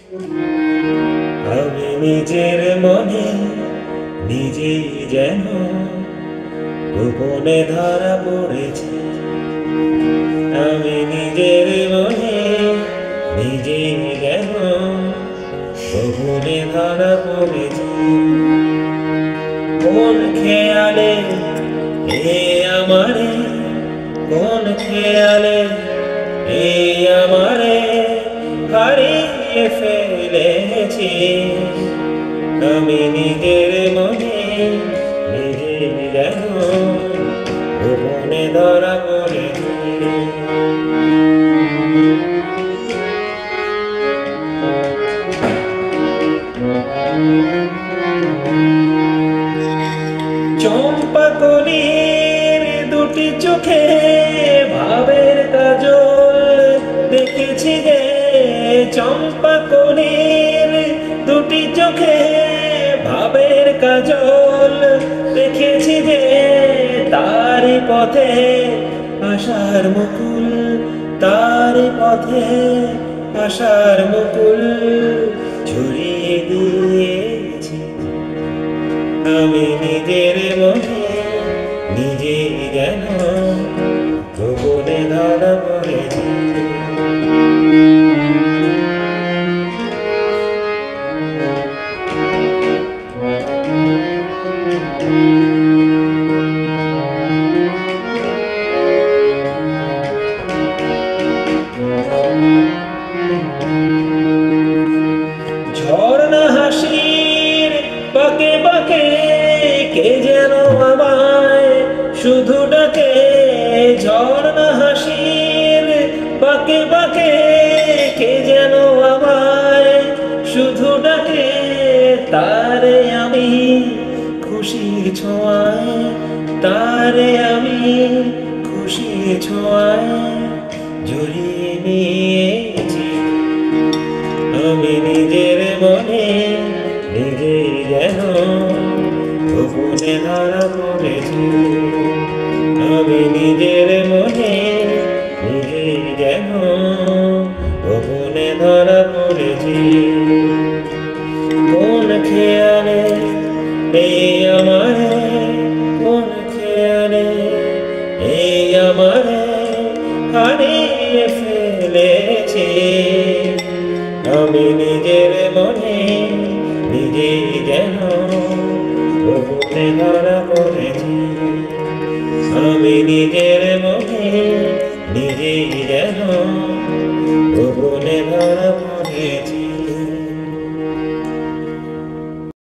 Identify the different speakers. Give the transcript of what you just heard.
Speaker 1: আমি নিজের মনে নিজেই যেন গোপনে ধরা পড়েছি। আমি নিজের মনে নিজেই যেন গোপনে ধরা পড়েছি। কোন খেয়ালে এ আমারে, কোন খেয়ালে এ আমারে হারিয়ে ফেলেছি। আমি নিজের মনে নিজেই যেন গোপনে ধরা পড়েছি। চম্পা কলির দুটি চোখে ভাবের কাজল দেখেছি যে, চম্পা কলির দুটি চোখে ভাবের কাজল দেখেছি যে, তারি পথে আশার মুকুল, তারি পথে আশার মুকুল ঝরিয়ে দিয়েছি। আমি নিজের মনে নিজেই যেন গোপনে ধরা পড়েছি। ঝর্ণা হাসির বাঁকে বাঁকে কে যেন আমায় শুধু ডাকে। ঝর্ণা হাসির বাঁকে বাঁকে কে যেন আমায় শুধু ডাকে। তারে আমি খুশির ছোঁয়ায়, তারে আমি খুশির ছোঁয়ায় জড়িয়ে নিয়েছি। আমি নিজের মনে নিজেই যেন গোপনে ধরা পড়েছি। আমি নিজের মনে নিজেই যেন গোপনে ধরা পড়েছি। কোন খেয়ালে এই আমারে, কোন খেয়ালে এই আমারে হারিয়ে ফেলেছি। আমি নিজের মনে নিজেই যেন গোপনে ধরা পড়েছি। আমি নিজে